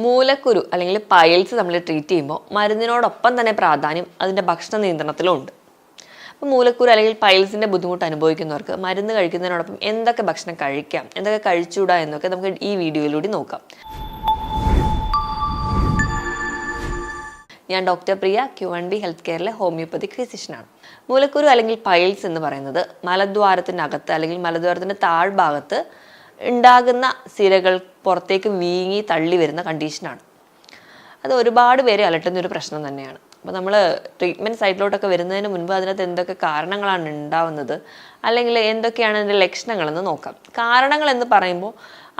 മൂലക്കുരു അല്ലെങ്കിൽ പൈൽസ് നമ്മൾ ട്രീറ്റ് ചെയ്യുമ്പോൾ മരുന്നിനോടൊപ്പം തന്നെ പ്രാധാന്യം അതിൻ്റെ ഭക്ഷണ നിയന്ത്രണത്തിലും ഉണ്ട്. അപ്പോൾ മൂലക്കുരു അല്ലെങ്കിൽ പൈൽസിൻ്റെ ബുദ്ധിമുട്ട് അനുഭവിക്കുന്നവർക്ക് മരുന്ന് കഴിക്കുന്നതിനോടൊപ്പം എന്തൊക്കെ ഭക്ഷണം കഴിക്കാം, എന്തൊക്കെ കഴിച്ചുകൂടാ എന്നൊക്കെ നമുക്ക് ഈ വീഡിയോയിലൂടെ നോക്കാം. ഞാൻ ഡോക്ടർ പ്രിയ, Q&B ഹെൽത്ത് കെയറിലെ ഹോമിയോപ്പതിക് ഫിസിഷ്യനാണ്. മൂലക്കുരു അല്ലെങ്കിൽ പൈൽസ് എന്ന് പറയുന്നത് മലദ്വാരത്തിനകത്ത് അല്ലെങ്കിൽ മലദ്വാരത്തിൻ്റെ താഴ്ഭാഗത്ത് ഉണ്ടാകുന്ന സിരകൾ പുറത്തേക്ക് വീങ്ങി തള്ളി വരുന്ന കണ്ടീഷനാണ്. അത് ഒരുപാട് പേരെ അലട്ടുന്നൊരു പ്രശ്നം തന്നെയാണ്. അപ്പോൾ നമ്മൾ ട്രീറ്റ്മെൻറ്റ് സൈറ്റിലോട്ടൊക്കെ വരുന്നതിന് മുൻപ് അതിനകത്ത് എന്തൊക്കെ കാരണങ്ങളാണ് ഉണ്ടാവുന്നത്, അല്ലെങ്കിൽ എന്തൊക്കെയാണ് അതിൻ്റെ ലക്ഷണങ്ങളെന്ന് നോക്കാം. കാരണങ്ങൾ എന്ന് പറയുമ്പോൾ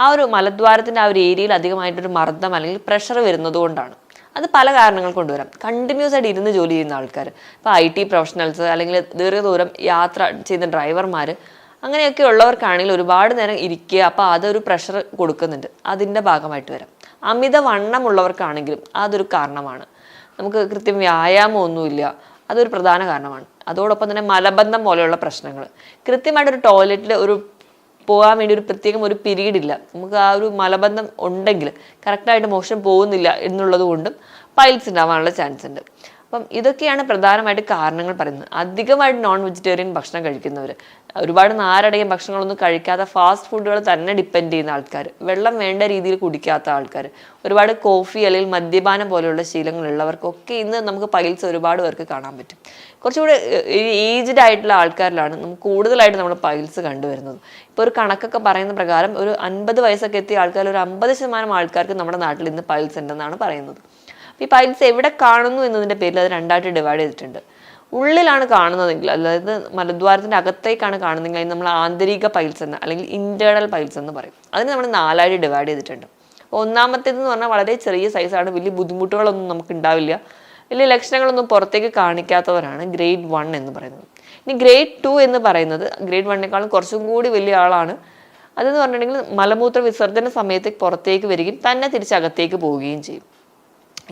ആ ഒരു മലദ്വാരത്തിൻ്റെ ആ ഒരു ഏരിയയിൽ അധികമായിട്ടൊരു മർദ്ദം അല്ലെങ്കിൽ പ്രഷർ വരുന്നത് കൊണ്ടാണ്. അത് പല കാരണങ്ങൾ കൊണ്ടുവരാം. കണ്ടിന്യൂസ് ആയിട്ട് ഇരുന്ന് ജോലി ചെയ്യുന്ന ആൾക്കാർ, ഇപ്പോൾ IT പ്രൊഫഷണൽസ് അല്ലെങ്കിൽ ദീർഘദൂരം യാത്ര ചെയ്യുന്ന ഡ്രൈവർമാർ, അങ്ങനെയൊക്കെ ഉള്ളവർക്കാണെങ്കിൽ ഒരുപാട് നേരം ഇരിക്കുക, അപ്പോൾ അതൊരു പ്രഷർ കൊടുക്കുന്നുണ്ട്, അതിൻ്റെ ഭാഗമായിട്ട് വരാം. അമിത വണ്ണമുള്ളവർക്കാണെങ്കിലും അതൊരു കാരണമാണ്. നമുക്ക് കൃത്യം വ്യായാമമൊന്നുമില്ല, അതൊരു പ്രധാന കാരണമാണ്. അതോടൊപ്പം തന്നെ മലബന്ധം പോലെയുള്ള പ്രശ്നങ്ങൾ, കൃത്യമായിട്ടൊരു ടോയ്ലറ്റിൽ പോകാൻ വേണ്ടി ഒരു പ്രത്യേകം ഒരു പീരീഡ് ഇല്ല, നമുക്ക് ആ ഒരു മലബന്ധം ഉണ്ടെങ്കിൽ കറക്റ്റായിട്ട് മോഷൻ പോകുന്നില്ല എന്നുള്ളത് കൊണ്ടും പൈൽസ് ഉണ്ടാവാനുള്ള ചാൻസ് ഉണ്ട്. അപ്പം ഇതൊക്കെയാണ് പ്രധാനമായിട്ട് കാരണങ്ങൾ പറയുന്നത്. അധികമായിട്ട് നോൺ വെജിറ്റേറിയൻ ഭക്ഷണം കഴിക്കുന്നവർ, ഒരുപാട് നാരടങ്ങിയ ഭക്ഷണങ്ങളൊന്നും കഴിക്കാത്ത ഫാസ്റ്റ് ഫുഡുകൾ തന്നെ ഡിപ്പെൻഡ് ചെയ്യുന്ന ആൾക്കാർ, വെള്ളം വേണ്ട രീതിയിൽ കുടിക്കാത്ത ആൾക്കാർ, ഒരുപാട് കോഫി അല്ലെങ്കിൽ മദ്യപാനം പോലെയുള്ള ശീലങ്ങളുള്ളവർക്കൊക്കെ ഇന്ന് നമുക്ക് പൈൽസ് ഒരുപാട് പേർക്ക് കാണാൻ പറ്റും. കുറച്ചുകൂടി ഏജ്ഡ് ആയിട്ടുള്ള ആൾക്കാരിലാണ് നമുക്ക് കൂടുതലായിട്ട് നമ്മൾ പൈൽസ് കണ്ടുവരുന്നത്. ഇപ്പോൾ ഒരു കണക്കൊക്കെ പറയുന്ന പ്രകാരം ഒരു 50 വയസ്സൊക്കെ എത്തിയ ആൾക്കാർ ഒരു 50% ആൾക്കാർക്ക് നമ്മുടെ നാട്ടിൽ ഇന്ന് പൈൽസ് ഉണ്ടെന്നാണ് പറയുന്നത്. ഈ പൈൽസ് എവിടെ കാണുന്നു എന്നതിൻ്റെ പേരിൽ അത് രണ്ടായിട്ട് ഡിവൈഡ് ചെയ്തിട്ടുണ്ട്. ഉള്ളിലാണ് കാണുന്നതെങ്കിൽ, അതായത് മലദ്വാരത്തിൻ്റെ അകത്തേക്കാണ് കാണുന്നതെങ്കിൽ അതിന് നമ്മൾ ആന്തരിക പൈൽസ് എന്ന് അല്ലെങ്കിൽ ഇന്റേണൽ പൈൽസ് എന്ന് പറയും. അതിന് നമ്മൾ 4ആയിട്ട് ഡിവൈഡ് ചെയ്തിട്ടുണ്ട്. അപ്പോൾ ഒന്നാമത്തേതെന്ന് പറഞ്ഞാൽ വളരെ ചെറിയ സൈസാണ്, വലിയ ബുദ്ധിമുട്ടുകളൊന്നും നമുക്ക് ഉണ്ടാവില്ല, വലിയ ലക്ഷണങ്ങളൊന്നും പുറത്തേക്ക് കാണിക്കാത്തവരാണ് ഗ്രേഡ് 1 എന്ന് പറയുന്നത്. ഇനി ഗ്രേഡ് 2 എന്ന് പറയുന്നത് ഗ്രേഡ് 1-നേക്കാളും കുറച്ചും കൂടി വലിയ ആളാണ്. അതെന്ന് പറഞ്ഞിട്ടുണ്ടെങ്കിൽ മലമൂത്ര വിസർജന സമയത്ത് പുറത്തേക്ക് വരികയും തന്നെ തിരിച്ചകത്തേക്ക് പോവുകയും ചെയ്യും.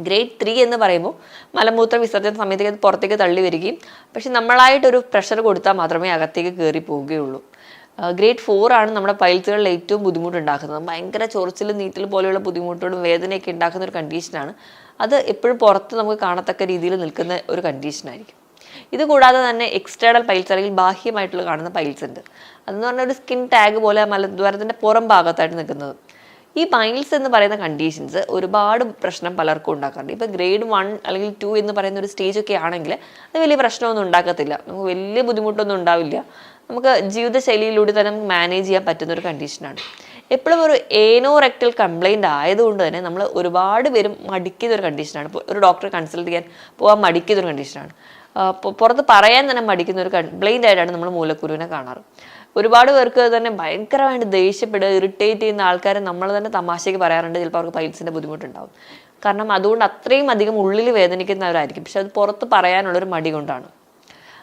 ഗ്രേഡ് 3 എന്ന് പറയുമ്പോൾ മലമൂത്ര വിസർജന സമയത്തേക്ക് അത് പുറത്തേക്ക് തള്ളി വരികയും പക്ഷെ നമ്മളായിട്ടൊരു പ്രഷർ കൊടുത്താൽ മാത്രമേ അകത്തേക്ക് കയറി പോവുകയുള്ളൂ. ഗ്രേഡ് 4 ആണ് നമ്മുടെ പൈൽസുകളിൽ ഏറ്റവും ബുദ്ധിമുട്ടുണ്ടാക്കുന്നത്. ഭയങ്കര ചൊറിച്ചിൽ, നീറ്റൽ പോലെയുള്ള ബുദ്ധിമുട്ടുകളും വേദനയൊക്കെ ഉണ്ടാക്കുന്ന ഒരു കണ്ടീഷനാണ്. അത് എപ്പോഴും പുറത്ത് നമുക്ക് കാണത്തക്ക രീതിയിൽ നിൽക്കുന്ന ഒരു കണ്ടീഷനായിരിക്കും. ഇത് കൂടാതെ തന്നെ എക്സ്റ്റേണൽ പൈൽസ് അല്ലെങ്കിൽ ബാഹ്യമായിട്ടുള്ള കാണുന്ന പൈൽസ് ഉണ്ട്. അതെന്ന് പറഞ്ഞാൽ ഒരു സ്കിൻ ടാഗ് പോലെ മലദ്വാരത്തിൻ്റെ പുറം ഭാഗത്തായിട്ട് നിൽക്കുന്നത്. ഈ പൈൽസ് എന്ന് പറയുന്ന കണ്ടീഷൻസ് ഒരുപാട് പ്രശ്നം പലർക്കും ഉണ്ടാക്കാറുണ്ട്. ഇപ്പോൾ ഗ്രേഡ് 1 അല്ലെങ്കിൽ 2 എന്ന് പറയുന്ന ഒരു സ്റ്റേജ് ഒക്കെ ആണെങ്കിൽ അത് വലിയ പ്രശ്നമൊന്നും ഉണ്ടാക്കത്തില്ല, നമുക്ക് വലിയ ബുദ്ധിമുട്ടൊന്നും ഉണ്ടാവില്ല, നമുക്ക് ജീവിതശൈലിയിലൂടെ തന്നെ നമുക്ക് മാനേജ് ചെയ്യാൻ പറ്റുന്ന ഒരു കണ്ടീഷനാണ്. എപ്പോഴും ഒരു ഏനോറെക്ടൽ കംപ്ലൈൻറ്റ് ആയതുകൊണ്ട് തന്നെ നമ്മൾ ഒരുപാട് പേരും മടിക്കുന്ന ഒരു കണ്ടീഷനാണ്. ഒരു ഡോക്ടറെ കൺസൾട്ട് ചെയ്യാൻ പോകാൻ മടിക്കുന്ന ഒരു കണ്ടീഷനാണ്. പുറത്ത് പറയാൻ തന്നെ മടിക്കുന്ന ഒരു കംപ്ലൈൻ്റ് ആയിട്ടാണ് നമ്മൾ മൂലക്കുരുവിനെ കാണാറ്. ഒരുപാട് പേർക്ക് തന്നെ ഭയങ്കരമായിട്ട് ദേഷ്യപ്പെടുക, ഇറിറ്റേറ്റ് ചെയ്യുന്ന ആൾക്കാരെ നമ്മൾ തന്നെ തമാശയ്ക്ക് പറയാറുണ്ട്, ചിലപ്പോൾ അവർക്ക് പൈൽസിൻ്റെ ബുദ്ധിമുട്ടുണ്ടാവും. കാരണം അതുകൊണ്ട് അത്രയും അധികം ഉള്ളിൽ വേദനിക്കുന്നവരായിരിക്കും, പക്ഷെ അത് പുറത്ത് പറയാനുള്ളൊരു മടി കൊണ്ടാണ്.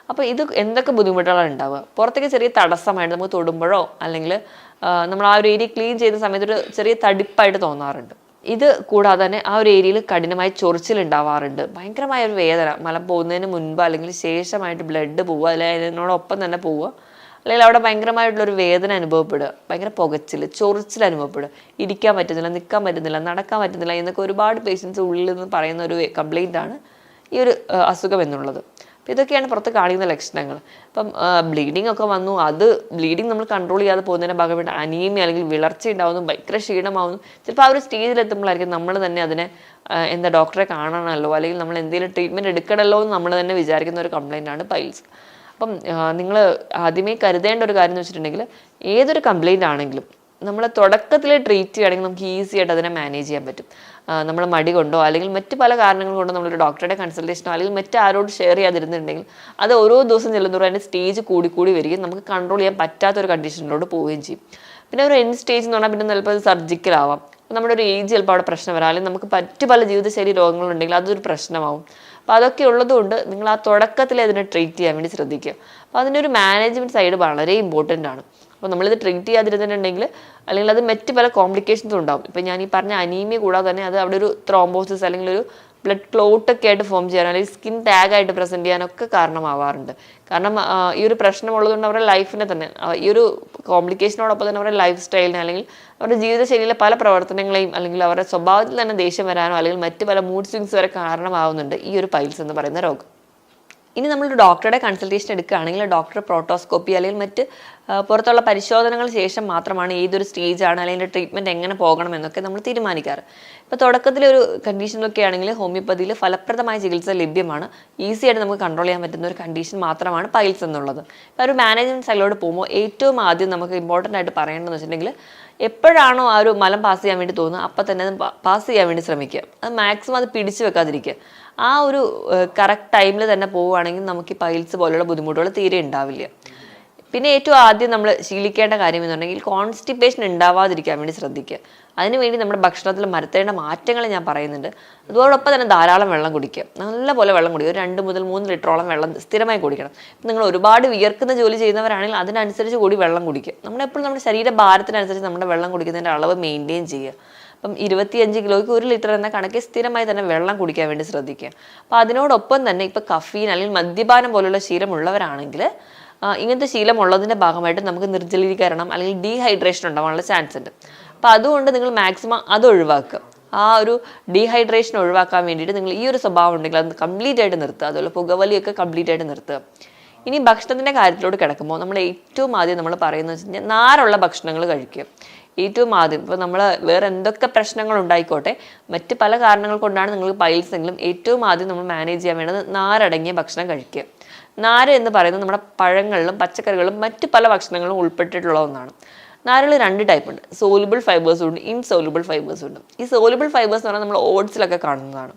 അപ്പോൾ ഇത് എന്തൊക്കെ ബുദ്ധിമുട്ടുകളാണ് ഉണ്ടാവുക? പുറത്തേക്ക് ചെറിയ തടസ്സമായിട്ട് നമുക്ക് തൊടുമ്പോഴോ അല്ലെങ്കിൽ നമ്മൾ ആ ഒരു ഏരിയ ക്ലീൻ ചെയ്യുന്ന സമയത്ത് ഒരു ചെറിയ തടിപ്പായിട്ട് തോന്നാറുണ്ട്. ഇത് കൂടാതെ തന്നെ ആ ഒരു ഏരിയയിൽ കഠിനമായി ചൊറിച്ചിലുണ്ടാവാറുണ്ട്, ഭയങ്കരമായ ഒരു വേദന, മലം പോകുന്നതിന് മുൻപ് അല്ലെങ്കിൽ ശേഷമായിട്ട് ബ്ലഡ് പോവുക, അല്ലെങ്കിൽ അതിനോടൊപ്പം തന്നെ പോവുക, അല്ലെങ്കിൽ അവിടെ ഭയങ്കരമായിട്ടുള്ളൊരു വേദന അനുഭവപ്പെടുക, ഭയങ്കര പുകച്ചിൽ, ചൊറിച്ചിൽ അനുഭവപ്പെടുക, ഇരിക്കാൻ പറ്റുന്നില്ല, നിൽക്കാൻ പറ്റുന്നില്ല, നടക്കാൻ പറ്റുന്നില്ല എന്നൊക്കെ ഒരുപാട് പേഷ്യൻസ് ഉള്ളിൽ നിന്ന് പറയുന്ന ഒരു കംപ്ലൈൻ്റ് ആണ് ഈ ഒരു അസുഖം എന്നുള്ളത്. അപ്പോൾ ഇതൊക്കെയാണ് പുറത്ത് കാണിക്കുന്ന ലക്ഷണങ്ങൾ. ഇപ്പം ബ്ലീഡിങ് ഒക്കെ വന്നു, അത് ബ്ലീഡിങ് നമ്മൾ കൺട്രോൾ ചെയ്യാതെ പോകുന്നതിൻ്റെ ഭാഗമായിട്ട് അനീമിയ അല്ലെങ്കിൽ വിളർച്ച ഉണ്ടാവുന്നു, ഭയങ്കര ക്ഷീണമാവുന്നു. ചിലപ്പോൾ ആ ഒരു സ്റ്റേജിലെത്തുമ്പോഴായിരിക്കും നമ്മൾ തന്നെ അതിനെ ഡോക്ടറെ കാണണമല്ലോ അല്ലെങ്കിൽ നമ്മൾ എന്തെങ്കിലും ട്രീറ്റ്മെൻറ്റ് എടുക്കണമല്ലോ എന്ന് നമ്മൾ തന്നെ വിചാരിക്കുന്ന ഒരു കംപ്ലൈൻ്റ് ആണ് പൈൽസ്. അപ്പം നിങ്ങൾ ആദ്യമേ കരുതേണ്ട ഒരു കാര്യം എന്ന് വെച്ചിട്ടുണ്ടെങ്കിൽ ഏതൊരു കംപ്ലൈൻ്റ് ആണെങ്കിലും നമ്മൾ തുടക്കത്തിൽ ട്രീറ്റ് ചെയ്യുകയാണെങ്കിൽ നമുക്ക് ഈസി ആയിട്ട് അതിനെ മാനേജ് ചെയ്യാൻ പറ്റും. നമ്മൾ മടി കൊണ്ടോ അല്ലെങ്കിൽ മറ്റ് പല കാരണങ്ങൾ കൊണ്ടോ നമ്മളൊരു ഡോക്ടറുടെ കൺസൾട്ടേഷനോ അല്ലെങ്കിൽ മറ്റാരോട് ഷെയർ ചെയ്യാതിരുന്നുണ്ടെങ്കിൽ അത് ഓരോ ദിവസം ചെല്ലുന്നതോറും അതിൻ്റെ സ്റ്റേജ് കൂടി വരികയും നമുക്ക് കൺട്രോൾ ചെയ്യാൻ പറ്റാത്തൊരു കണ്ടീഷനിലോട്ട് പോവുകയും ചെയ്യും. പിന്നെ ഒരു എൻഡ് സ്റ്റേജ് എന്ന് പറഞ്ഞാൽ പിന്നെ ചിലപ്പോൾ അത് സർജിക്കലാവാം. നമ്മുടെ ഒരു ഏജ് ചിലപ്പോൾ അവിടെ പ്രശ്നം വരാം, അല്ലെങ്കിൽ നമുക്ക് പല ജീവിതശൈലി രോഗങ്ങളുണ്ടെങ്കിൽ അതൊരു പ്രശ്നമാവും. അപ്പോൾ അതൊക്കെ ഉള്ളതുകൊണ്ട് നിങ്ങൾ ആ തുടക്കത്തിൽ അതിനെ ട്രീറ്റ് ചെയ്യാൻ വേണ്ടി ശ്രദ്ധിക്കുക. അപ്പോൾ അതിൻ്റെ ഒരു മാനേജ്മെൻറ്റ് സൈഡ് വളരെ ഇമ്പോർട്ടൻ്റ് ആണ്. അപ്പോൾ നമ്മളിത് ട്രീറ്റ് ചെയ്യാതിരുന്നിട്ടുണ്ടെങ്കിൽ അല്ലെങ്കിൽ അത് മറ്റ് പല കോംപ്ലിക്കേഷൻസും ഉണ്ടാകും. ഇപ്പോൾ ഞാൻ ഈ പറഞ്ഞ അനീമിയ കൂടാതെ തന്നെ അത് അവിടെ ഒരു ത്രോംബോസിസ് അല്ലെങ്കിൽ ഒരു ബ്ലഡ് ക്ലോട്ടൊക്കെ ആയിട്ട് ഫോം ചെയ്യാൻ അല്ലെങ്കിൽ സ്കിൻ ടാഗായിട്ട് പ്രസൻറ്റ് ചെയ്യാനൊക്കെ കാരണമാവാറുണ്ട്. കാരണം ഈ ഒരു പ്രശ്നമുള്ളതുകൊണ്ട് അവരുടെ ലൈഫിനെ തന്നെ ഈ ഒരു കോംപ്ലിക്കേഷനോടൊപ്പം തന്നെ അവരുടെ ലൈഫ് സ്റ്റൈലിനെ അല്ലെങ്കിൽ അവരുടെ ജീവിതശൈലിയിലെ പല പ്രവർത്തനങ്ങളെയും അല്ലെങ്കിൽ അവരുടെ സ്വഭാവത്തിൽ തന്നെ ദേഷ്യം വരാനോ അല്ലെങ്കിൽ മറ്റ് പല മൂഡ് സ്വിങ്സ് വരെ കാരണമാവുന്നുണ്ട് ഈ ഒരു പൈൽസ് എന്ന് പറയുന്ന രോഗം. ഇനി നമ്മളൊരു ഡോക്ടറുടെ കൺസൾട്ടേഷൻ എടുക്കുകയാണെങ്കിൽ ഡോക്ടർ പ്രോട്ടോസ്കോപ്പി അല്ലെങ്കിൽ മറ്റ് പുറത്തുള്ള പരിശോധനകൾ ശേഷം മാത്രമാണ് ഏതൊരു സ്റ്റേജാണ് അല്ലെങ്കിൽ ട്രീറ്റ്മെൻറ്റ് എങ്ങനെ പോകണം എന്നൊക്കെ നമ്മൾ തീരുമാനിക്കാറ്. ഇപ്പോൾ തുടക്കത്തിലൊരു കണ്ടീഷനൊക്കെ ആണെങ്കിൽ ഹോമിയോപ്പതിയിൽ ഫലപ്രദമായ ചികിത്സ ലഭ്യമാണ്. ഈസി ആയിട്ട് നമുക്ക് കൺട്രോൾ ചെയ്യാൻ പറ്റുന്ന ഒരു കണ്ടീഷൻ മാത്രമാണ് പൈൽസ് എന്നുള്ളത്. ഇപ്പോൾ ഒരു മാനേജ്മെൻറ്റ് സൈഡിലോട്ട് പോകുമ്പോൾ ഏറ്റവും ആദ്യം നമുക്ക് ഇമ്പോർട്ടൻ്റ് ആയിട്ട് പറയേണ്ടതെന്ന് വെച്ചിട്ടുണ്ടെങ്കിൽ എപ്പോഴാണോ ആ ഒരു മലം പാസ് ചെയ്യാൻ വേണ്ടി തോന്നുന്നത് അപ്പം തന്നെ അത് പാസ് ചെയ്യാൻ വേണ്ടി ശ്രമിക്കുക. അത് മാക്സിമം അത് പിടിച്ചു വെക്കാതിരിക്കുക. ആ ഒരു കറക്റ്റ് ടൈമിൽ തന്നെ പോവുകയാണെങ്കിൽ നമുക്ക് ഈ പൈൽസ് പോലുള്ള ബുദ്ധിമുട്ടുകൾ തീരെ ഉണ്ടാവില്ല. പിന്നെ ഏറ്റവും ആദ്യം നമ്മൾ ശീലിക്കേണ്ട കാര്യം എന്ന് പറഞ്ഞെങ്കിൽ കോൺസ്റ്റിപ്പേഷൻ ഉണ്ടാവാതിരിക്കാൻ വേണ്ടി ശ്രദ്ധിക്കുക. അതിനുവേണ്ടി നമ്മുടെ ഭക്ഷണത്തിൽ വരുത്തേണ്ട മാറ്റങ്ങൾ ഞാൻ പറയുന്നുണ്ട്. അതോടൊപ്പം തന്നെ ധാരാളം വെള്ളം കുടിക്കുക. നല്ലപോലെ വെള്ളം കുടിക്കുക. ഒരു 2 മുതൽ 3 ലിറ്ററോളം വെള്ളം സ്ഥിരമായി കുടിക്കണം. നിങ്ങൾ ഒരുപാട് വിയർക്കുന്ന ജോലി ചെയ്യുന്നവരാണെങ്കിൽ അതിനനുസരിച്ച് കൂടി വെള്ളം കുടിക്കുക. നമ്മളെപ്പോഴും നമ്മുടെ ശരീരഭാരത്തിനനുസരിച്ച് നമ്മുടെ വെള്ളം കുടിക്കുന്നതിൻ്റെ അളവ് മെയിൻറ്റെയിൻ ചെയ്യുക. അപ്പം 25 കിലോയ്ക്ക് 1 ലിറ്റർ എന്ന കണക്കിൽ സ്ഥിരമായി തന്നെ വെള്ളം കുടിക്കാൻ വേണ്ടി ശ്രദ്ധിക്കുക. അപ്പോൾ അതിനോടൊപ്പം തന്നെ ഇപ്പോൾ കഫീൻ അല്ലെങ്കിൽ മദ്യപാനം പോലുള്ള ശീലമുള്ളവരാണെങ്കിൽ ഇങ്ങനത്തെ ശീലമുള്ളതിൻ്റെ ഭാഗമായിട്ട് നമുക്ക് നിർജ്ജലീകരണം അല്ലെങ്കിൽ ഡീഹൈഡ്രേഷൻ ഉണ്ടാവാനുള്ള ചാൻസ് ഉണ്ട്. അപ്പോൾ അതുകൊണ്ട് നിങ്ങൾ മാക്സിമം അത് ഒഴിവാക്കുക. ആ ഒരു ഡീഹൈഡ്രേഷൻ ഒഴിവാക്കാൻ വേണ്ടിയിട്ട് നിങ്ങൾ ഈ ഒരു സ്വഭാവം ഉണ്ടെങ്കിൽ അത് കംപ്ലീറ്റ് ആയിട്ട് നിർത്തുക. അതുപോലെ പുകവലിയൊക്കെ കംപ്ലീറ്റ് ആയിട്ട് നിർത്തുക. ഇനി ഭക്ഷണത്തിൻ്റെ കാര്യത്തിലോട്ട് കിടക്കുമ്പോൾ നമ്മൾ ഏറ്റവും ആദ്യം നമ്മൾ പറയുന്നത് വെച്ച് കഴിഞ്ഞാൽ നാരുള്ള ഭക്ഷണങ്ങൾ കഴിക്കുക. ഏറ്റവും ആദ്യം ഇപ്പോൾ നമ്മൾ വേറെ എന്തൊക്കെ പ്രശ്നങ്ങൾ ഉണ്ടായിക്കോട്ടെ, മറ്റ് പല കാരണങ്ങൾ കൊണ്ടാണ് നിങ്ങൾക്ക് പൈൽസ് എങ്കിലും ഏറ്റവും ആദ്യം നമ്മൾ മാനേജ് ചെയ്യാൻ വേണ്ടത് നാരടങ്ങിയ ഭക്ഷണം കഴിക്കുക. നാര് എന്ന് പറയുന്നത് നമ്മുടെ പഴങ്ങളിലും പച്ചക്കറികളിലും മറ്റ് പല ഭക്ഷണങ്ങളും ഉൾപ്പെട്ടിട്ടുള്ള ഒന്നാണ്. നാരുകൾ 2 ടൈപ്പ് ഉണ്ട്. സോലുബിൾ ഫൈബേഴ്സും ഉണ്ട്, ഇൻസോലുബിൾ ഫൈബേഴ്സും ഉണ്ട്. ഈ സോലുബിൾ ഫൈബേഴ്സ് എന്ന് പറഞ്ഞാൽ നമ്മൾ ഓട്സിലൊക്കെ കാണുന്നതാണ്.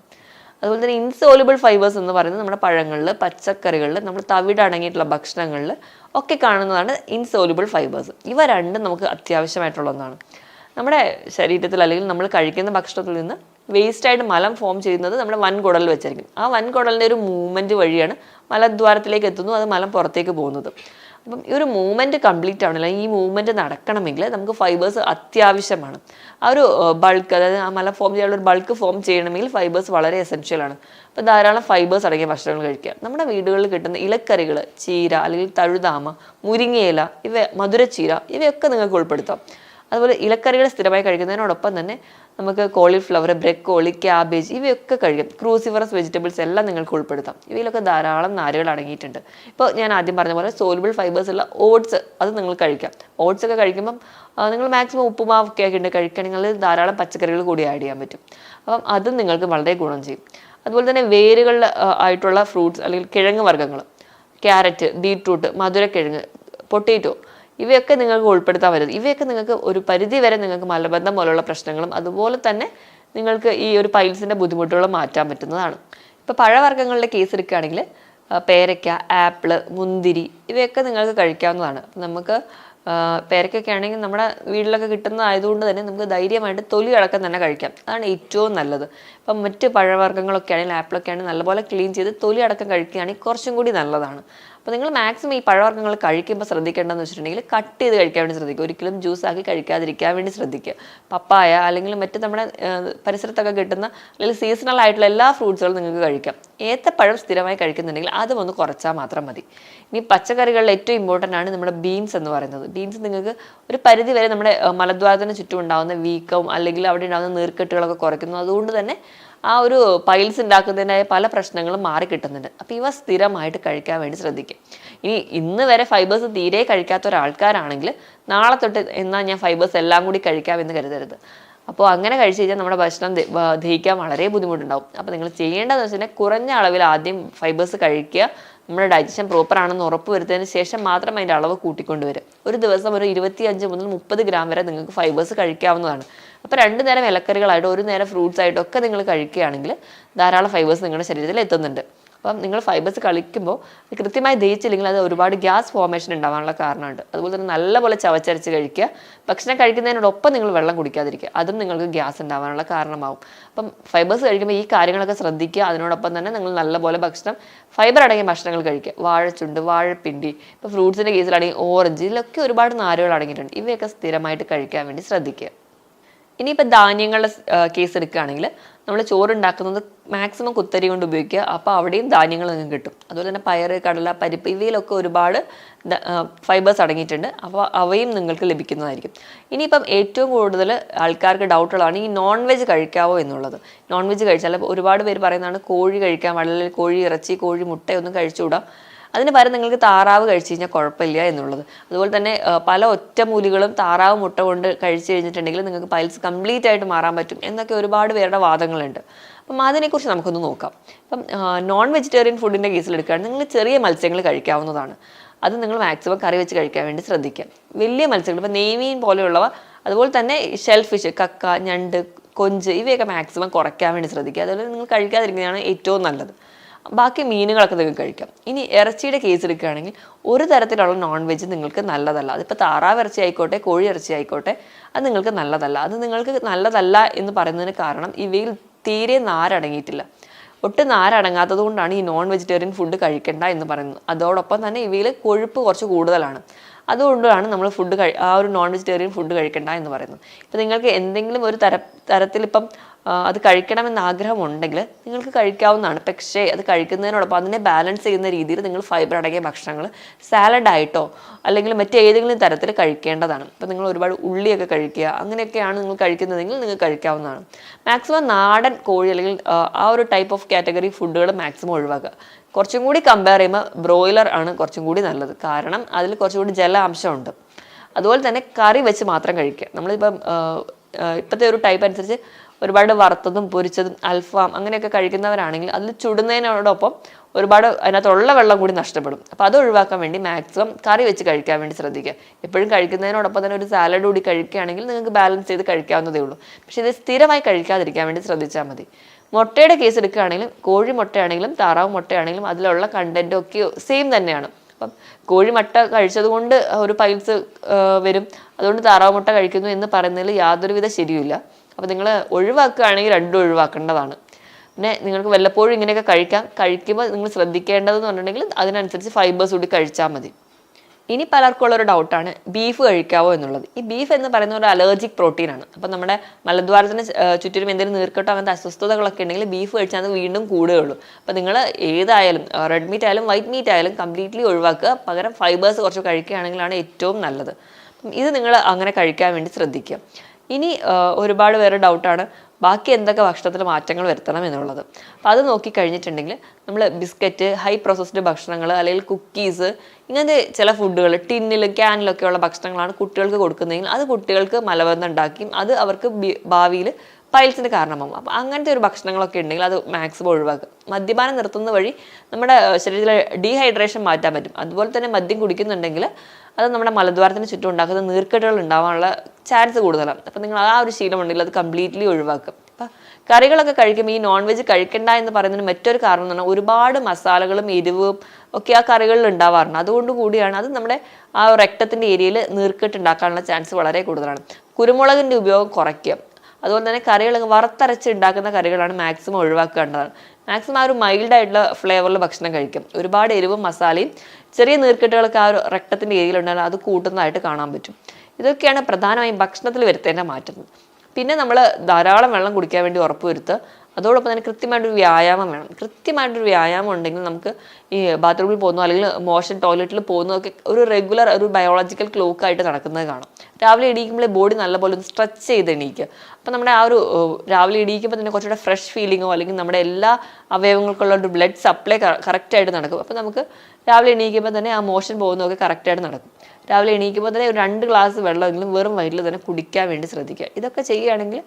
അതുപോലെ തന്നെ ഇൻസോലുബിൾ ഫൈബേഴ്സ് എന്ന് പറയുന്നത് നമ്മുടെ പഴങ്ങളിൽ പച്ചക്കറികളിൽ നമ്മൾ തവിട് അടങ്ങിയിട്ടുള്ള ഭക്ഷണങ്ങളിൽ ഒക്കെ കാണുന്നതാണ് ഇൻസോലുബിൾ ഫൈബേഴ്സ്. ഇവ രണ്ടും നമുക്ക് അത്യാവശ്യമായിട്ടുള്ള ഒന്നാണ്. നമ്മുടെ ശരീരത്തിൽ അല്ലെങ്കിൽ നമ്മൾ കഴിക്കുന്ന ഭക്ഷണത്തിൽ നിന്ന് വേസ്റ്റായിട്ട് മലം ഫോം ചെയ്യുന്നത് നമ്മുടെ വൻകുടലിൽ വെച്ചായിരിക്കും. ആ വൻകുടലിൻ്റെ ഒരു മൂവ്മെൻറ്റ് വഴിയാണ് മലദ്വാരത്തിലേക്ക് എത്തുന്നു, അത് മലം പുറത്തേക്ക് പോകുന്നത്. അപ്പം ഈ ഒരു മൂവ്മെൻറ്റ് കംപ്ലീറ്റ് ആവണില്ല. ഈ മൂവ്മെൻറ്റ് നടക്കണമെങ്കിൽ നമുക്ക് ഫൈബേഴ്സ് അത്യാവശ്യമാണ്. ആ ഒരു ബൾക്ക്, അതായത് ആ മലം ഫോം ചെയ്യാനുള്ള ഒരു ബൾക്ക് ഫോം ചെയ്യണമെങ്കിൽ ഫൈബേഴ്സ് വളരെ എസെൻഷ്യലാണ്. അപ്പോൾ ധാരാളം ഫൈബേഴ്സ് അടങ്ങിയ ഭക്ഷണങ്ങൾ കഴിക്കുക. നമ്മുടെ വീടുകളിൽ കിട്ടുന്ന ഇലക്കറികൾ, ചീര അല്ലെങ്കിൽ തഴുതാമ, മുരിങ്ങയില, മധുരച്ചീര ഇവയൊക്കെ നിങ്ങൾക്ക് ഉൾപ്പെടുത്താം. അതുപോലെ ഇലക്കറികൾ സ്ഥിരമായി കഴിക്കുന്നതിനോടൊപ്പം തന്നെ നമുക്ക് കോളിഫ്ലവർ, ബ്രക്കോളി, ക്യാബേജ് ഇവയൊക്കെ കഴിക്കും. ക്രൂസിഫറസ് വെജിറ്റബിൾസ് എല്ലാം നിങ്ങൾക്ക് ഉൾപ്പെടുത്താം. ഇവയിലൊക്കെ ധാരാളം നാരുകൾ അടങ്ങിയിട്ടുണ്ട്. ഇപ്പോൾ ഞാൻ ആദ്യം പറഞ്ഞ പോലെ സോലുബിൾ ഫൈബേഴ്സ് ഉള്ള ഓട്സ് അത് നിങ്ങൾ കഴിക്കാം. ഓട്സ് ഒക്കെ കഴിക്കുമ്പം നിങ്ങൾ മാക്സിമം ഉപ്പുമാവൊക്കെ ആക്കിയിട്ട് കഴിക്കുകയാണെങ്കിൽ ധാരാളം പച്ചക്കറികൾ കൂടി ആഡ് ചെയ്യാൻ പറ്റും. അപ്പം അതും നിങ്ങൾക്ക് വളരെ ഗുണം ചെയ്യും. അതുപോലെ തന്നെ വേരുകളിൽ ആയിട്ടുള്ള ഫ്രൂട്ട്സ് അല്ലെങ്കിൽ കിഴങ്ങ് വർഗ്ഗങ്ങൾ, ക്യാരറ്റ്, ബീട്രൂട്ട്, മധുരക്കിഴങ്ങ്, പൊട്ടേറ്റോ ഇവയൊക്കെ നിങ്ങൾക്ക് ഉൾപ്പെടുത്താൻ പറ്റും. ഇവയൊക്കെ നിങ്ങൾക്ക് ഒരു പരിധി വരെ നിങ്ങൾക്ക് മലബന്ധം പോലുള്ള പ്രശ്നങ്ങളും അതുപോലെ തന്നെ നിങ്ങൾക്ക് ഈ ഒരു പൈൽസിൻ്റെ ബുദ്ധിമുട്ടുകളും മാറ്റാൻ പറ്റുന്നതാണ്. ഇപ്പോൾ പഴവർഗ്ഗങ്ങളുടെ കേസ് എടുക്കുകയാണെങ്കിൽ പേരയ്ക്ക, ആപ്പിള്, മുന്തിരി ഇവയൊക്കെ നിങ്ങൾക്ക് കഴിക്കാവുന്നതാണ്. നമുക്ക് പേരയ്ക്കൊക്കെ ആണെങ്കിൽ നമ്മുടെ വീട്ടിലൊക്കെ കിട്ടുന്നതായതുകൊണ്ട് തന്നെ നമുക്ക് ധൈര്യമായിട്ട് തൊലി അടക്കം തന്നെ കഴിക്കാം. അതാണ് ഏറ്റവും നല്ലത്. ഇപ്പം മറ്റ് പഴവർഗ്ഗങ്ങളൊക്കെ ആണെങ്കിൽ ആപ്പിളൊക്കെ ആണെങ്കിൽ നല്ലപോലെ ക്ലീൻ ചെയ്ത് തൊലി അടക്കം കഴിക്കുകയാണെങ്കിൽ കുറച്ചും കൂടി നല്ലതാണ്. അപ്പോൾ നിങ്ങൾ മാക്സിമം ഈ പഴവർഗ്ഗങ്ങൾ കഴിക്കുമ്പോൾ ശ്രദ്ധിക്കേണ്ടതെന്ന് വെച്ചിട്ടുണ്ടെങ്കിൽ കട്ട് ചെയ്ത് കഴിക്കാൻ വേണ്ടി ശ്രദ്ധിക്കുക. ഒരിക്കലും ജ്യൂസാക്കി കഴിക്കാതിരിക്കാൻ വേണ്ടി ശ്രദ്ധിക്കുക. പപ്പായ അല്ലെങ്കിൽ മറ്റ് നമ്മുടെ പരിസരത്തൊക്കെ കിട്ടുന്ന അല്ലെങ്കിൽ സീസണൽ ആയിട്ടുള്ള എല്ലാ ഫ്രൂട്ട്സുകളും നിങ്ങൾക്ക് കഴിക്കാം. ഏത്തപ്പഴം സ്ഥിരമായി കഴിക്കുന്നുണ്ടെങ്കിൽ അതും ഒന്ന് കുറച്ചാൽ മാത്രം മതി. ഇനി പച്ചക്കറികളിൽ ഏറ്റവും ഇമ്പോർട്ടൻ്റ് ആണ് നമ്മുടെ ബീൻസ് എന്ന് പറയുന്നത്. ബീൻസ് നിങ്ങൾക്ക് ഒരു പരിധി വരെ നമ്മുടെ മലദ്വാരത്തിന് ചുറ്റും ഉണ്ടാകുന്ന വീക്കവും അല്ലെങ്കിൽ അവിടെ ഉണ്ടാകുന്ന നീർക്കെട്ടുകളൊക്കെ കുറയ്ക്കുന്നു. അതുകൊണ്ട് തന്നെ ആ ഒരു പൈൽസ് ഉണ്ടാക്കുന്നതിനായ പല പ്രശ്നങ്ങളും മാറി കിട്ടുന്നുണ്ട്. അപ്പോൾ ഇവ സ്ഥിരമായിട്ട് കഴിക്കാൻ വേണ്ടി ശ്രദ്ധിക്കും. ഇനി ഇന്ന് വരെ ഫൈബേഴ്സ് തീരെ കഴിക്കാത്ത ഒരാൾക്കാരാണെങ്കിൽ നാളെ തൊട്ട് എന്നാൽ ഞാൻ ഫൈബേഴ്സ് എല്ലാം കൂടി കഴിക്കാമെന്ന് കരുതരുത്. അപ്പോൾ അങ്ങനെ കഴിച്ചു കഴിഞ്ഞാൽ നമ്മുടെ ഭക്ഷണം ദഹിക്കാൻ വളരെ ബുദ്ധിമുട്ടുണ്ടാവും. അപ്പോൾ നിങ്ങൾ ചെയ്യേണ്ടതെന്ന് വെച്ചാൽ കുറഞ്ഞ അളവിൽ ആദ്യം ഫൈബേഴ്സ് കഴിക്കുക. നമ്മുടെ ഡൈജഷൻ പ്രോപ്പർ ആണെന്ന് ഉറപ്പ് വരുത്തിയതിന് ശേഷം മാത്രം അതിൻ്റെ അളവ് കൂട്ടിക്കൊണ്ടുവരും. ഒരു ദിവസം ഒരു 25 മുതൽ 30 ഗ്രാം വരെ നിങ്ങൾക്ക് ഫൈബേഴ്സ് കഴിക്കാവുന്നതാണ്. അപ്പോൾ 2 നേരം ഇലക്കറികളായിട്ടോ 1 നേരം ഫ്രൂട്ട്സ് ആയിട്ടോ ഒക്കെ നിങ്ങൾ കഴിക്കുകയാണെങ്കിൽ ധാരാളം ഫൈബേഴ്സ് നിങ്ങളുടെ ശരീരത്തിൽ എത്തുന്നുണ്ട്. അപ്പം നിങ്ങൾ ഫൈബേഴ്സ് കഴിക്കുമ്പോൾ കൃത്യമായി ദഹിച്ചില്ലെങ്കിൽ അത് ഒരുപാട് ഗ്യാസ് ഫോർമേഷൻ ഉണ്ടാവാനുള്ള കാരണമുണ്ട്. അതുപോലെ തന്നെ നല്ലപോലെ ചവച്ചരച്ച് കഴിക്കുക. ഭക്ഷണം കഴിക്കുന്നതിനോടൊപ്പം നിങ്ങൾ വെള്ളം കുടിക്കാതിരിക്കുക. അതും നിങ്ങൾക്ക് ഗ്യാസ് ഉണ്ടാവാനുള്ള കാരണമാവും. അപ്പം ഫൈബേഴ്സ് കഴിക്കുമ്പോൾ ഈ കാര്യങ്ങളൊക്കെ ശ്രദ്ധിക്കുക. അതിനോടൊപ്പം തന്നെ നിങ്ങൾ നല്ലപോലെ ഭക്ഷണം ഫൈബർ അടങ്ങിയ ഭക്ഷണങ്ങൾ കഴിക്കുക. വാഴച്ചുണ്ട്, വാഴപ്പിണ്ടി, ഇപ്പോൾ ഫ്രൂട്ട്സിൻ്റെ കേസിലാണെങ്കിൽ ഓറഞ്ച്, ഇതിലൊക്കെ ഒരുപാട് നാരുകൾ അടങ്ങിയിട്ടുണ്ട്. ഇവയൊക്കെ സ്ഥിരമായിട്ട് കഴിക്കാൻ വേണ്ടി ശ്രദ്ധിക്കുക. ഇനിയിപ്പോൾ ധാന്യങ്ങളുടെ കേസ് എടുക്കുകയാണെങ്കിൽ നമ്മൾ ചോറുണ്ടാക്കുന്നത് മാക്സിമം കുത്തരി കൊണ്ട് ഉപയോഗിക്കുക. അപ്പോൾ അവിടെയും ധാന്യങ്ങൾ നിങ്ങൾക്ക് കിട്ടും. അതുപോലെ തന്നെ പയറ്, കടല, പരിപ്പ് ഇവയിലൊക്കെ ഒരുപാട് ഫൈബേഴ്സ് അടങ്ങിയിട്ടുണ്ട്. അപ്പോൾ അവയും നിങ്ങൾക്ക് ലഭിക്കുന്നതായിരിക്കും. ഇനിയിപ്പം ഏറ്റവും കൂടുതൽ ആൾക്കാർക്ക് ഡൗട്ടുള്ളതാണ് ഈ നോൺ വെജ് കഴിക്കാവോ എന്നുള്ളത്. നോൺ വെജ് കഴിച്ചാൽ ഒരുപാട് പേര് പറയുന്നതാണ് കോഴി കഴിക്കാൻ പാടില്ല, കോഴി ഇറച്ചി, കോഴി മുട്ടയൊന്നും കഴിച്ചുകൂടാ, അതിന് പകരം നിങ്ങൾക്ക് താറാവ് കഴിച്ചു കഴിഞ്ഞാൽ കുഴപ്പമില്ല എന്നുള്ളത്. അതുപോലെ തന്നെ പല ഒറ്റമൂലികളും താറാവ് മുട്ട കൊണ്ട് കഴിച്ചു കഴിഞ്ഞിട്ടുണ്ടെങ്കിൽ നിങ്ങൾക്ക് പൈൽസ് കംപ്ലീറ്റ് ആയിട്ട് മാറാൻ പറ്റും എന്നൊക്കെ ഒരുപാട് പേരുടെ വാദങ്ങളുണ്ട്. അപ്പം അതിനെക്കുറിച്ച് നമുക്കൊന്ന് നോക്കാം. ഇപ്പം നോൺ വെജിറ്റേറിയൻ ഫുഡിൻ്റെ കേസിലെടുക്കുകയാണെങ്കിൽ നിങ്ങൾ ചെറിയ മത്സ്യങ്ങൾ കഴിക്കാവുന്നതാണ്. അത് നിങ്ങൾ മാക്സിമം കറി വെച്ച് കഴിക്കാൻ വേണ്ടി ശ്രദ്ധിക്കുക. വലിയ മത്സ്യങ്ങൾ ഇപ്പോൾ നെയ്മീൻ പോലെയുള്ളവ, അതുപോലെ തന്നെ ഷെൽ ഫിഷ്, കക്ക, ഞണ്ട്, കൊഞ്ച് ഇവയൊക്കെ മാക്സിമം കുറയ്ക്കാൻ വേണ്ടി ശ്രദ്ധിക്കുക. അതുപോലെ നിങ്ങൾ കഴിക്കാതിരിക്കുന്നതാണ് ഏറ്റവും നല്ലത്. ബാക്കി മീനുകളൊക്കെ നിങ്ങൾക്ക് കഴിക്കാം. ഇനി ഇറച്ചിയുടെ കേസ് എടുക്കുകയാണെങ്കിൽ ഒരു തരത്തിലുള്ള നോൺ വെജ് നിങ്ങൾക്ക് നല്ലതല്ല. അതിപ്പോൾ താറാവ് ഇറച്ചി ആയിക്കോട്ടെ, കോഴി ഇറച്ചി ആയിക്കോട്ടെ, അത് നിങ്ങൾക്ക് നല്ലതല്ല. അത് നിങ്ങൾക്ക് നല്ലതല്ല എന്ന് പറയുന്നതിന് കാരണം ഇവയിൽ തീരെ നാരടങ്ങിയിട്ടില്ല. ഒട്ടും നാരടങ്ങാത്തത് കൊണ്ടാണ് ഈ നോൺ വെജിറ്റേറിയൻ ഫുഡ് കഴിക്കേണ്ട എന്ന് പറയുന്നത്. അതോടൊപ്പം തന്നെ ഇവയിൽ കൊഴുപ്പ് കുറച്ച് കൂടുതലാണ്. അതുകൊണ്ടാണ് നമ്മൾ ആ ഒരു നോൺ വെജിറ്റേറിയൻ ഫുഡ് കഴിക്കേണ്ട എന്ന് പറയുന്നത്. ഇപ്പം നിങ്ങൾക്ക് എന്തെങ്കിലും ഒരു തരത്തിൽ ഇപ്പം അത് കഴിക്കണമെന്ന് ആഗ്രഹമുണ്ടെങ്കിൽ നിങ്ങൾക്ക് കഴിക്കാവുന്നതാണ്. പക്ഷേ അത് കഴിക്കുന്നതിനോടൊപ്പം അതിനെ ബാലൻസ് ചെയ്യുന്ന രീതിയിൽ നിങ്ങൾ ഫൈബർ അടങ്ങിയ ഭക്ഷണങ്ങൾ സാലഡായിട്ടോ അല്ലെങ്കിൽ മറ്റേതെങ്കിലും തരത്തിൽ കഴിക്കേണ്ടതാണ്. ഇപ്പം നിങ്ങൾ ഒരുപാട് ഉള്ളിയൊക്കെ കഴിക്കുക, അങ്ങനെയൊക്കെയാണ് നിങ്ങൾ കഴിക്കുന്നതെങ്കിൽ നിങ്ങൾക്ക് കഴിക്കാവുന്നതാണ്. മാക്സിമം നാടൻ കോഴി അല്ലെങ്കിൽ ആ ഒരു ടൈപ്പ് ഓഫ് കാറ്റഗറി ഫുഡുകൾ മാക്സിമം ഒഴിവാക്കുക. കുറച്ചും കൂടി കമ്പയർ ചെയ്യുമ്പോൾ ബ്രോയിലർ ആണ് കുറച്ചും കൂടി നല്ലത്. കാരണം അതിൽ കുറച്ചും കൂടി ജലാംശമുണ്ട്. അതുപോലെ തന്നെ കറി വെച്ച് മാത്രം കഴിക്കുക. നമ്മളിപ്പം ഇപ്പോഴത്തെ ഒരു ടൈപ്പ് അനുസരിച്ച് ഒരുപാട് വറുത്തതും പൊരിച്ചതും അൽഫാം അങ്ങനെയൊക്കെ കഴിക്കുന്നവരാണെങ്കിൽ അതിൽ ചുടുന്നതിനോടൊപ്പം ഒരുപാട് അതിനകത്തുള്ള വെള്ളം കൂടി നഷ്ടപ്പെടും. അപ്പോൾ അത് ഒഴിവാക്കാൻ വേണ്ടി മാക്സിമം കറി വെച്ച് കഴിക്കാൻ വേണ്ടി ശ്രദ്ധിക്കുക. എപ്പോഴും കഴിക്കുന്നതിനോടൊപ്പം തന്നെ ഒരു സാലഡ് കൂടി കഴിക്കുകയാണെങ്കിൽ നിങ്ങൾക്ക് ബാലൻസ് ചെയ്ത് കഴിക്കാവുന്നതേ ഉള്ളൂ. പക്ഷേ ഇത് സ്ഥിരമായി കഴിക്കാതിരിക്കാൻ വേണ്ടി ശ്രദ്ധിച്ചാൽ മതി. മുട്ടയുടെ കേസ് എടുക്കുകയാണെങ്കിലും കോഴി മുട്ടയാണെങ്കിലും താറാവ് മുട്ടയാണെങ്കിലും അതിലുള്ള കണ്ടൻറ്റും ഒക്കെ സെയിം തന്നെയാണ്. അപ്പം കോഴി മുട്ട കഴിച്ചത് കൊണ്ട് ഒരു പൈൽസ് വരും, അതുകൊണ്ട് താറാവ് മുട്ട കഴിക്കുന്നു എന്ന് പറയുന്നതിൽ യാതൊരുവിധ ശരിയില്ല. അപ്പോൾ നിങ്ങൾ ഒഴിവാക്കുകയാണെങ്കിൽ രണ്ടും ഒഴിവാക്കേണ്ടതാണ്. പിന്നെ നിങ്ങൾക്ക് വല്ലപ്പോഴും ഇങ്ങനെയൊക്കെ കഴിക്കുമ്പോൾ നിങ്ങൾ ശ്രദ്ധിക്കേണ്ടതെന്ന് പറഞ്ഞിട്ടുണ്ടെങ്കിൽ അതിനനുസരിച്ച് ഫൈബേഴ്സ് കൂടി കഴിച്ചാൽ മതി. ഇനി പലർക്കും ഉള്ളൊരു ഡൗട്ടാണ് ബീഫ് കഴിക്കാവോ എന്നുള്ളത്. ഈ ബീഫ് എന്ന് പറയുന്ന ഒരു അലർജിക് പ്രോട്ടീനാണ്. അപ്പം നമ്മുടെ മലദ്വാരത്തിന് ചുറ്റിലും എന്തെങ്കിലും നീർക്കെട്ടോ അങ്ങനത്തെ അസ്വസ്ഥതകളൊക്കെ ഉണ്ടെങ്കിൽ ബീഫ് കഴിച്ചാൽ അത് വീണ്ടും കൂടുകയുള്ളൂ. അപ്പം നിങ്ങൾ ഏതായാലും റെഡ് മീറ്റ് ആയാലും വൈറ്റ് മീറ്റ് ആയാലും കംപ്ലീറ്റ്ലി ഒഴിവാക്കുക. പകരം ഫൈബേഴ്സ് കുറച്ച് കഴിക്കുകയാണെങ്കിലാണ് ഏറ്റവും നല്ലത്. ഇത് നിങ്ങൾ അങ്ങനെ കഴിക്കാൻ വേണ്ടി ശ്രദ്ധിക്കുക. ഇനി ഒരുപാട് പേരുടെ ഡൗട്ടാണ് ബാക്കി എന്തൊക്കെ ഭക്ഷണത്തിൽ മാറ്റങ്ങൾ വരുത്തണം എന്നുള്ളത്. അപ്പോൾ അത് നോക്കിക്കഴിഞ്ഞിട്ടുണ്ടെങ്കിൽ നമ്മൾ ബിസ്ക്കറ്റ്, ഹൈ പ്രോസസ്ഡ് ഭക്ഷണങ്ങൾ അല്ലെങ്കിൽ കുക്കീസ് ഇങ്ങനത്തെ ചില ഫുഡുകൾ ടിന്നിലും ക്യാനിലൊക്കെ ഉള്ള ഭക്ഷണങ്ങളാണ് കുട്ടികൾക്ക് കൊടുക്കുന്നതെങ്കിൽ അത് കുട്ടികൾക്ക് മലബന്ധം ഉണ്ടാക്കിയും അത് അവർക്ക് ഭാവിയിൽ പൈൽസിന് കാരണമാകും. അപ്പോൾ അങ്ങനത്തെ ഒരു ഭക്ഷണങ്ങളൊക്കെ ഉണ്ടെങ്കിൽ അത് മാക്സിമം ഒഴിവാക്കുക. മദ്യപാനം നിർത്തുന്നത് വഴി നമ്മുടെ ശരീരത്തിലെ ഡീഹൈഡ്രേഷൻ മാറ്റാൻ പറ്റും. അതുപോലെ തന്നെ മദ്യം കുടിക്കുന്നുണ്ടെങ്കിൽ അത് നമ്മുടെ മലദ്വാരത്തിന് ചുറ്റും ഉണ്ടാക്കുന്ന നീർക്കെട്ടുകൾ ഉണ്ടാവാനുള്ള ചാൻസ് കൂടുതലാണ്. അപ്പം നിങ്ങൾ ആ ഒരു ശീലം ഉണ്ടെങ്കിൽ അത് കംപ്ലീറ്റ്ലി ഒഴിവാക്കും. അപ്പം കറികളൊക്കെ കഴിക്കുമ്പോൾ ഈ നോൺ വെജ് കഴിക്കണ്ട എന്ന് പറയുന്നതിന് മറ്റൊരു കാരണം എന്ന് പറഞ്ഞാൽ ഒരുപാട് മസാലകളും എരിവും ഒക്കെ ആ കറികളിൽ ഉണ്ടാവാറുണ്ട്. അതുകൊണ്ട് കൂടിയാണ് അത് നമ്മുടെ ആ രക്തത്തിൻ്റെ ഏരിയയിൽ നീർക്കെട്ട് ഉണ്ടാക്കാനുള്ള ചാൻസ് വളരെ കൂടുതലാണ്. കുരുമുളകിൻ്റെ ഉപയോഗം കുറയ്ക്കുക. അതുപോലെ തന്നെ കറികളൊക്കെ വറുത്തരച്ച് ഉണ്ടാക്കുന്ന കറികളാണ് മാക്സിമം ഒഴിവാക്കേണ്ടതാണ്. മാക്സിമം ആ ഒരു മൈൽഡായിട്ടുള്ള ഫ്ലേവറിൽ ഭക്ഷണം കഴിക്കും. ഒരുപാട് എരിവും മസാലയും ചെറിയ നീർക്കെട്ടുകളൊക്കെ ആ ഒരു രക്തത്തിൻ്റെ ഏരിയയിലുണ്ടായാൽ അത് കൂട്ടുന്നതായിട്ട് കാണാൻ പറ്റും. ഇതൊക്കെയാണ് പ്രധാനമായും ഭക്ഷണത്തിൽ വരുത്തേണ്ട മാറ്റം. പിന്നെ നമ്മൾ ധാരാളം വെള്ളം കുടിക്കാൻ വേണ്ടി ഉറപ്പുവരുത്തുക. അതോടൊപ്പം തന്നെ കൃത്യമായിട്ടൊരു വ്യായാമം വേണം. കൃത്യമായിട്ടൊരു വ്യായാമം ഉണ്ടെങ്കിൽ നമുക്ക് ഈ ബാത്റൂമിൽ പോകുന്നു അല്ലെങ്കിൽ മോഷൻ ടോയ്ലറ്റിൽ പോകുന്നതൊക്കെ ഒരു റെഗുലർ ഒരു ബയോളജിക്കൽ ക്ലോക്കായിട്ട് നടക്കുന്നത് കാണാം. രാവിലെ എണീക്കുമ്പോൾ ബോഡി നല്ലപോലെ ഒന്ന് സ്ട്രെച്ച് ചെയ്ത് എണീക്കുക. അപ്പം നമ്മുടെ ആ ഒരു രാവിലെ എണീക്കുമ്പോൾ തന്നെ കുറച്ചുകൂടെ ഫ്രഷ് ഫീലിങ്ങോ അല്ലെങ്കിൽ നമ്മുടെ എല്ലാ അവയവങ്ങൾക്കുള്ള ഒരു ബ്ലഡ് സപ്ലൈ കറക്റ്റായിട്ട് നടക്കും. അപ്പം നമുക്ക് രാവിലെ എണീക്കുമ്പോൾ തന്നെ ആ മോഷൻ പോകുന്നതൊക്കെ കറക്റ്റായിട്ട് നടക്കും. രാവിലെ എണീക്കുമ്പോൾ തന്നെ ഒരു 2 ഗ്ലാസ് വെള്ളമെങ്കിലും വെറും വയറ്റിൽ തന്നെ കുടിക്കാൻ വേണ്ടി ശ്രദ്ധിക്കുക. ഇതൊക്കെ ചെയ്യുകയാണെങ്കിൽ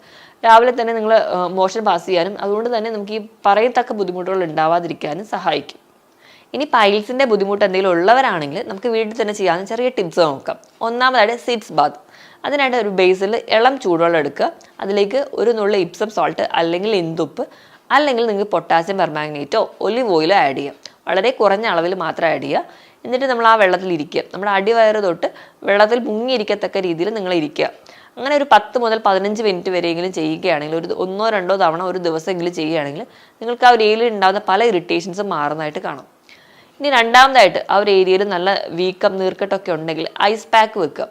രാവിലെ തന്നെ നിങ്ങൾ മോഷൻ പാസ് ചെയ്യാനും അതുകൊണ്ട് തന്നെ നമുക്ക് ഈ പറയത്തക്ക ബുദ്ധിമുട്ടുകൾ ഉണ്ടാവാതിരിക്കാനും സഹായിക്കും. ഇനി പൈൽസിൻ്റെ ബുദ്ധിമുട്ട് എന്തെങ്കിലും ഉള്ളവരാണെങ്കിൽ നമുക്ക് വീട്ടിൽ തന്നെ ചെയ്യാവുന്ന ചെറിയ ടിപ്സ് നോക്കാം. ഒന്നാമതായിട്ട് സീഡ്സ് ബാത്ത്. അതിനായിട്ട് ഒരു ബേസിൽ ഇളം ചൂടുവെള്ളം എടുക്കുക. അതിലേക്ക് ഒരു നുള്ള ഇപ്സം സോൾട്ട് അല്ലെങ്കിൽ ഇന്ദുപ്പ് അല്ലെങ്കിൽ നിങ്ങൾക്ക് പൊട്ടാസ്യം പെർമാംഗനേറ്റോ ഒലിവ് ഓയിലോ ആഡ് ചെയ്യാം. വളരെ കുറഞ്ഞ അളവിൽ മാത്രം ആഡ് ചെയ്യുക. എന്നിട്ട് നമ്മൾ ആ വെള്ളത്തിൽ ഇരിക്കുക. നമ്മുടെ അടിവയറ് തൊട്ട് വെള്ളത്തിൽ മുങ്ങിയിരിക്കത്തക്ക രീതിയിൽ നിങ്ങൾ ഇരിക്കുക. അങ്ങനെ ഒരു 10 മുതൽ 15 മിനിറ്റ് വരെയെങ്കിലും ചെയ്യുകയാണെങ്കിൽ ഒരു 1-2 തവണ ഒരു ദിവസമെങ്കിലും ചെയ്യുകയാണെങ്കിൽ നിങ്ങൾക്ക് ആ ഒരു ഏരിയയിൽ ഉണ്ടാകുന്ന പല ഇറിറ്റേഷൻസും മാറുന്നതായിട്ട് കാണാം. ഇനി രണ്ടാമതായിട്ട് ആ ഒരു ഏരിയയിൽ നല്ല വീക്കം നീർക്കെട്ടൊക്കെ ഉണ്ടെങ്കിൽ ഐസ് പാക്ക് വെക്കുക.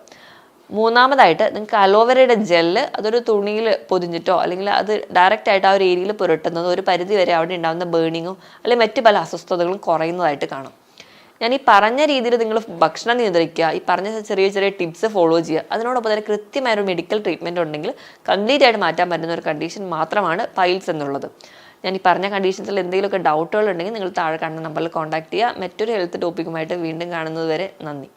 മൂന്നാമതായിട്ട് നിങ്ങൾക്ക് അലോവേരയുടെ ജെല്ല് അതൊരു തുണിയിൽ പൊതിഞ്ഞിട്ടോ അല്ലെങ്കിൽ അത് ഡയറക്റ്റ് ആയിട്ട് ആ ഒരു ഏരിയയിൽ പുരട്ടുന്നത് ഒരു പരിധി വരെ അവിടെ ഉണ്ടാകുന്ന ബേണിങ്ങും അല്ലെങ്കിൽ മറ്റു പല അസ്വസ്ഥതകളും കുറയുന്നതായിട്ട് കാണും. ഞാൻ ഈ പറഞ്ഞ രീതിയിൽ നിങ്ങൾ ഭക്ഷണം നിയന്ത്രിക്കുക, ഈ പറഞ്ഞ ചെറിയ ചെറിയ ടിപ്സ് ഫോളോ ചെയ്യുക, അതിനോടൊപ്പം തന്നെ കൃത്യമായ ഒരു മെഡിക്കൽ ട്രീറ്റ്മെൻറ്റ് ഉണ്ടെങ്കിൽ കംപ്ലീറ്റ് ആയിട്ട് മാറ്റാൻ പറ്റുന്ന ഒരു കണ്ടീഷൻ മാത്രമാണ് പൈൽസ് എന്നുള്ളത്. ഞാൻ ഈ പറഞ്ഞ കണ്ടീഷൻസിൽ എന്തെങ്കിലുമൊക്കെ ഡൗട്ടുകൾ ഉണ്ടെങ്കിൽ നിങ്ങൾ താഴെ കാണുന്ന നമ്പറിൽ കോൺടാക്ട് ചെയ്യുക. മറ്റൊരു ഹെൽത്ത് ടോപ്പിക്കുമായിട്ട് വീണ്ടും കാണുന്നത് വരെ നന്ദി.